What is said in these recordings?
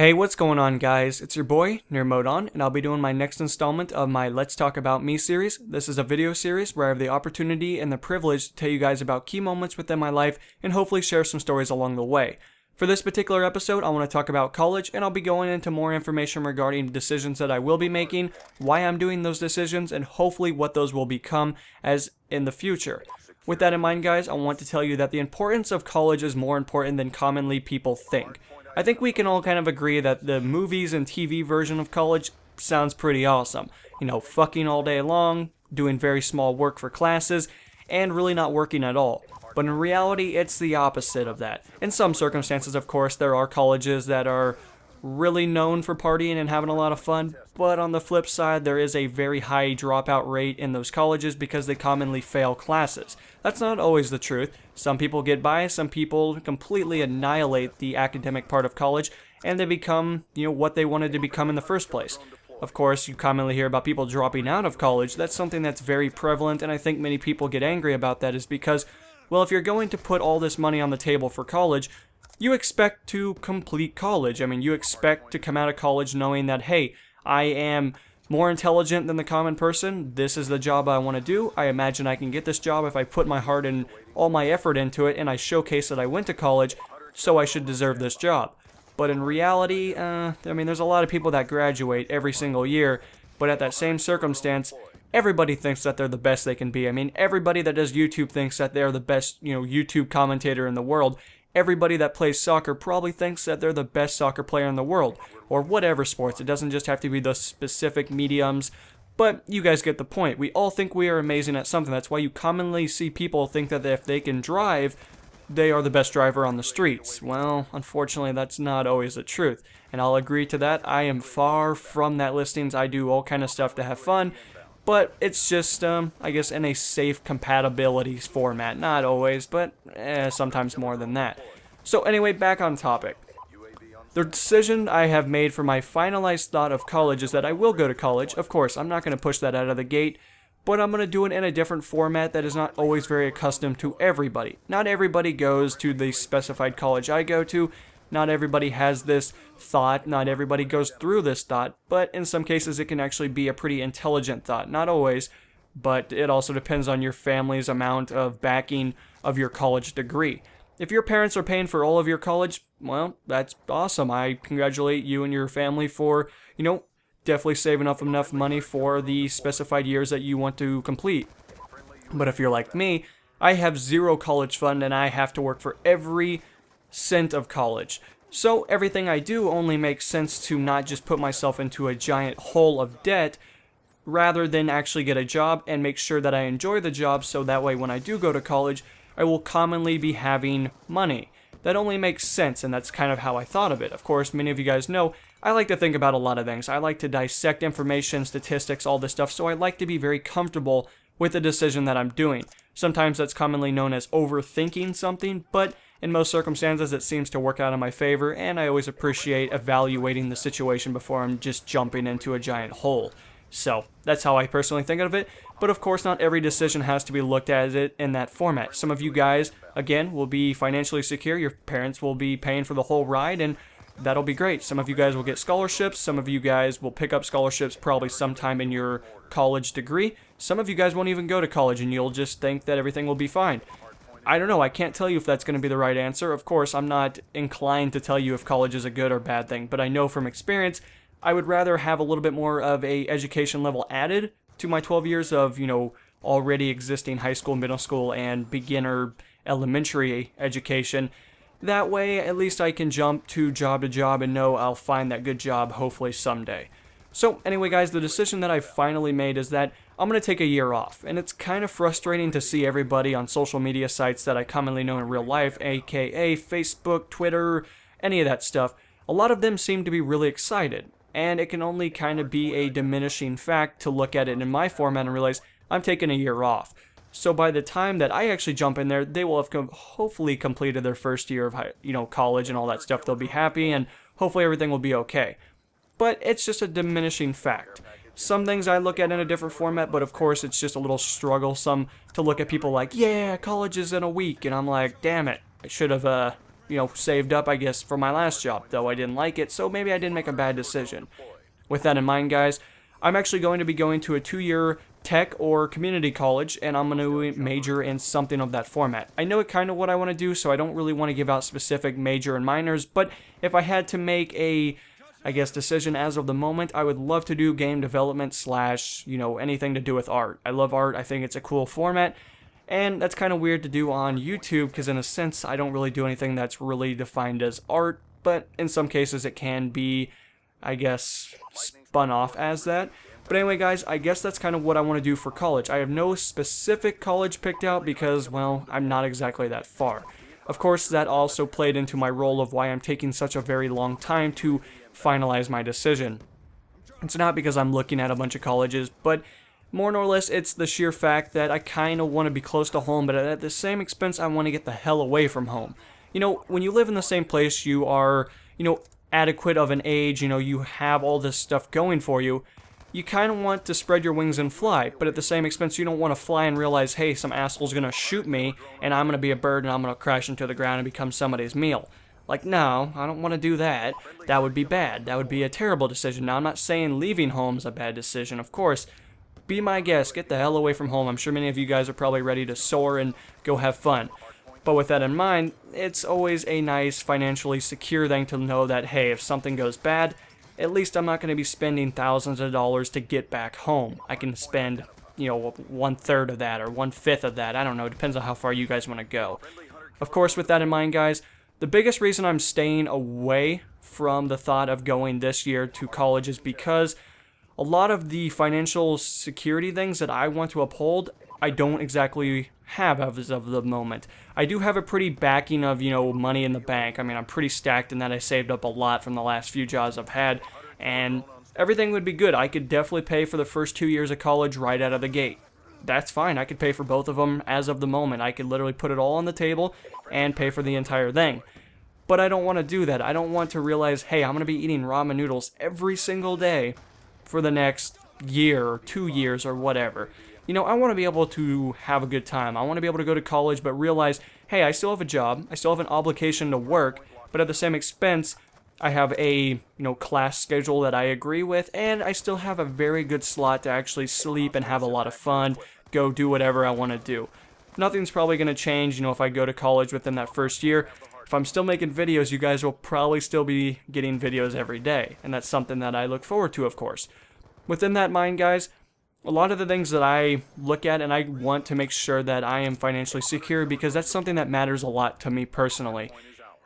Hey, what's going on, guys? It's your boy, lONl, and I'll be doing my next installment of my Let's Talk About Me series. This is a video series where I have the opportunity and the privilege to tell you guys about key moments within my life and hopefully share some stories along the way. For this particular episode, I want to talk about college, and I'll be going into more information regarding decisions that I will be making, why I'm doing those decisions, and hopefully what those will become as in the future. With that in mind, guys, I want to tell you that the importance of college is more important than commonly people think. I think we can all kind of agree that the movies and TV version of college sounds pretty awesome. You know, fucking all day long, doing very small work for classes, and really not working at all. But in reality, it's the opposite of that. In some circumstances, of course, there are colleges that are really known for partying and having a lot of fun, but on the flip side, there is a very high dropout rate in those colleges because they commonly fail classes. That's not always the truth. Some people get by, some people completely annihilate the academic part of college, and they become, what they wanted to become in the first place. Of course, you commonly hear about people dropping out of college. That's something that's very prevalent, and I think many people get angry about that is because, well, if you're going to put all this money on the table for college, you expect to complete college. I mean, you expect to come out of college knowing that, hey, I am more intelligent than the common person. This is the job I want to do. I imagine I can get this job if I put my heart and all my effort into it and I showcase that I went to college, so I should deserve this job. But in reality, there's a lot of people that graduate every single year, but at that same circumstance, everybody thinks that they're the best they can be. I mean, everybody that does YouTube thinks that they're the best, YouTube commentator in the world. Everybody that plays soccer probably thinks that they're the best soccer player in the world, or whatever sports. It doesn't just have to be the specific mediums, but you guys get the point. We all think we are amazing at something. That's why you commonly see people think that if they can drive, they are the best driver on the streets. Well, unfortunately, that's not always the truth, and I'll agree to that. I am far from that listings. I do all kind of stuff to have fun, but it's just, I guess, in a safe compatibility format. Not always, but sometimes more than that. So anyway, back on topic. The decision I have made for my finalized thought of college is that I will go to college. Of course, I'm not going to push that out of the gate, but I'm going to do it in a different format that is not always very accustomed to everybody. Not everybody goes to the specified college I go to. Not everybody has this thought, not everybody goes through this thought, but in some cases it can actually be a pretty intelligent thought. Not always, but it also depends on your family's amount of backing of your college degree. If your parents are paying for all of your college, well, that's awesome. I congratulate you and your family for, definitely saving up enough money for the specified years that you want to complete. But if you're like me, I have zero college fund and I have to work for every cent of college. So everything I do only makes sense to not just put myself into a giant hole of debt, rather than actually get a job and make sure that I enjoy the job, so that way when I do go to college, I will commonly be having money. That only makes sense, and that's kind of how I thought of it. Of course, many of you guys know, I like to think about a lot of things. I like to dissect information, statistics, all this stuff, so I like to be very comfortable with the decision that I'm doing. Sometimes that's commonly known as overthinking something, but in most circumstances, it seems to work out in my favor, and I always appreciate evaluating the situation before I'm just jumping into a giant hole. So, that's how I personally think of it, but of course not every decision has to be looked at it in that format. Some of you guys, again, will be financially secure, your parents will be paying for the whole ride, and that'll be great. Some of you guys will get scholarships, some of you guys will pick up scholarships probably sometime in your college degree, some of you guys won't even go to college and you'll just think that everything will be fine. I don't know, I can't tell you if that's going to be the right answer. Of course, I'm not inclined to tell you if college is a good or bad thing, but I know from experience, I would rather have a little bit more of a education level added to my 12 years of, already existing high school, middle school, and beginner elementary education. That way, at least I can jump to job and know I'll find that good job hopefully someday. So anyway, guys, the decision that I finally made is that I'm going to take a year off, and it's kind of frustrating to see everybody on social media sites that I commonly know in real life, aka Facebook, Twitter, any of that stuff. A lot of them seem to be really excited, and it can only kind of be a diminishing fact to look at it in my format and realize I'm taking a year off. So by the time that I actually jump in there, they will have hopefully completed their first year of college and all that stuff. They'll be happy, and hopefully everything will be okay. But it's just a diminishing fact. Some things I look at in a different format, but of course it's just a little strugglesome to look at people like, yeah, college is in a week, and I'm like, damn it, I should have saved up, I guess, for my last job, though I didn't like it, so maybe I didn't make a bad decision. With that in mind, guys, I'm actually going to be going to a 2-year tech or community college, and I'm going to major in something of that format. I know kind of what I want to do, so I don't really want to give out specific major and minors, but if I had to make a, I guess, decision as of the moment, I would love to do game development / anything to do with art. I love art. I think it's a cool format, and that's kind of weird to do on YouTube because in a sense, I don't really do anything that's really defined as art, but in some cases it can be, I guess, spun off as that. But anyway, guys, I guess that's kind of what I want to do for college. I have no specific college picked out because, well, I'm not exactly that far. Of course, that also played into my role of why I'm taking such a very long time to finalize my decision. It's not because I'm looking at a bunch of colleges, but more or less it's the sheer fact that I kind of want to be close to home, but at the same expense, I want to get the hell away from home. When you live in the same place, you are, adequate of an age, you have all this stuff going for you. You kind of want to spread your wings and fly, but at the same expense, you don't want to fly and realize, hey, some asshole's gonna shoot me, and I'm gonna be a bird, and I'm gonna crash into the ground and become somebody's meal. Like, no, I don't want to do that. That would be bad. That would be a terrible decision. Now, I'm not saying leaving home's a bad decision, of course. Be my guest, get the hell away from home. I'm sure many of you guys are probably ready to soar and go have fun. But with that in mind, it's always a nice financially secure thing to know that, hey, if something goes bad, at least I'm not going to be spending thousands of dollars to get back home. I can spend, 1/3 of that or 1/5 of that. I don't know. It depends on how far you guys want to go. Of course, with that in mind, guys, the biggest reason I'm staying away from the thought of going this year to college is because a lot of the financial security things that I want to uphold, I don't exactly have as of the moment. I do have a pretty backing of, money in the bank. I mean, I'm pretty stacked in that I saved up a lot from the last few jobs I've had, and everything would be good. I could definitely pay for the first 2 years of college right out of the gate. That's fine. I could pay for both of them as of the moment. I could literally put it all on the table and pay for the entire thing. But I don't want to do that. I don't want to realize, hey, I'm going to be eating ramen noodles every single day for the next year or 2 years or whatever. I want to be able to have a good time. I want to be able to go to college but realize, hey, I still have a job. I still have an obligation to work, but at the same expense, I have a, class schedule that I agree with, and I still have a very good slot to actually sleep and have a lot of fun, go do whatever I want to do. Nothing's probably going to change, if I go to college within that first year. If I'm still making videos, you guys will probably still be getting videos every day, and that's something that I look forward to, of course. Within that mind, guys, a lot of the things that I look at and I want to make sure that I am financially secure because that's something that matters a lot to me personally.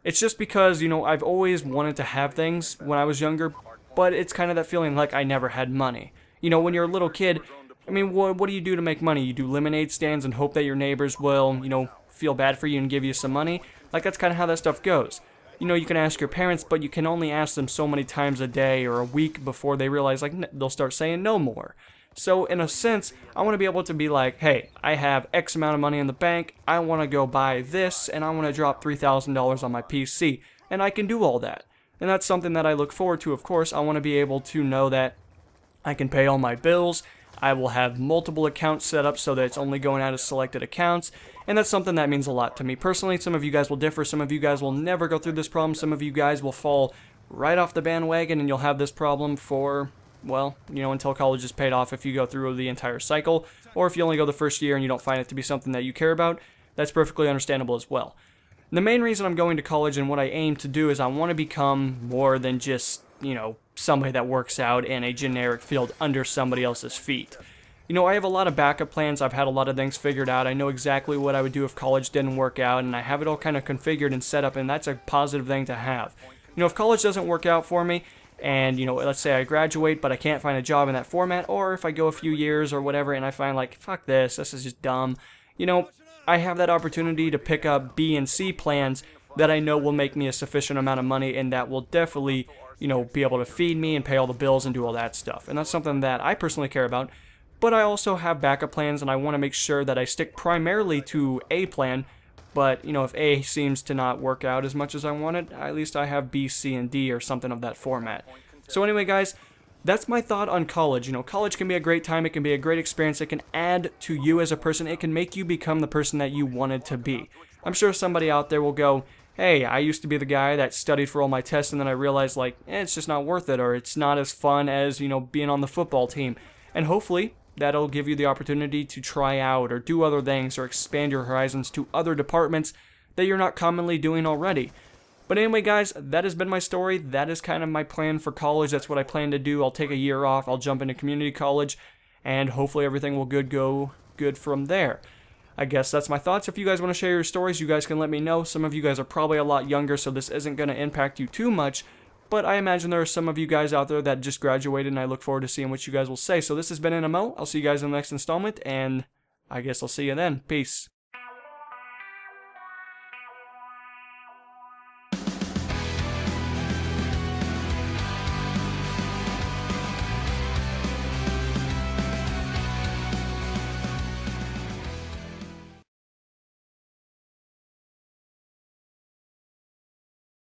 It's just because, I've always wanted to have things when I was younger, but it's kind of that feeling like I never had money. When you're a little kid, I mean, what do you do to make money? You do lemonade stands and hope that your neighbors will, feel bad for you and give you some money. Like, that's kind of how that stuff goes. You can ask your parents, but you can only ask them so many times a day or a week before they realize, they'll start saying no more. So, in a sense, I want to be able to be like, hey, I have X amount of money in the bank, I want to go buy this, and I want to drop $3,000 on my PC, and I can do all that. And that's something that I look forward to, of course. I want to be able to know that I can pay all my bills, I will have multiple accounts set up so that it's only going out of selected accounts, and that's something that means a lot to me personally. Some of you guys will differ, some of you guys will never go through this problem, some of you guys will fall right off the bandwagon, and you'll have this problem for, well, until college is paid off if you go through the entire cycle, or if you only go the first year and you don't find it to be something that you care about, that's perfectly understandable as well. And the main reason I'm going to college and what I aim to do is I want to become more than just, somebody that works out in a generic field under somebody else's feet. I have a lot of backup plans. I've had a lot of things figured out. I know exactly what I would do if college didn't work out, and I have it all kind of configured and set up, and that's a positive thing to have. If college doesn't work out for me, and, let's say I graduate, but I can't find a job in that format, or if I go a few years or whatever, and I find fuck this is just dumb, I have that opportunity to pick up B and C plans that I know will make me a sufficient amount of money, and that will definitely, be able to feed me and pay all the bills and do all that stuff. And that's something that I personally care about, but I also have backup plans, and I want to make sure that I stick primarily to A plan. But, if A seems to not work out as much as I wanted, at least I have B, C, and D or something of that format. So anyway, guys, that's my thought on college. College can be a great time. It can be a great experience. It can add to you as a person. It can make you become the person that you wanted to be. I'm sure somebody out there will go, hey, I used to be the guy that studied for all my tests and then I realized, like, it's just not worth it, or it's not as fun as, being on the football team. And hopefully, that'll give you the opportunity to try out or do other things or expand your horizons to other departments that you're not commonly doing already. But anyway, guys, that has been my story. That is kind of my plan for college. That's what I plan to do. I'll take a year off. I'll jump into community college, and hopefully everything will go good from there. I guess that's my thoughts. If you guys want to share your stories, you guys can let me know. Some of you guys are probably a lot younger, so this isn't going to impact you too much. But I imagine there are some of you guys out there that just graduated, and I look forward to seeing what you guys will say. So this has been NMO. I'll see you guys in the next installment, and I guess I'll see you then. Peace.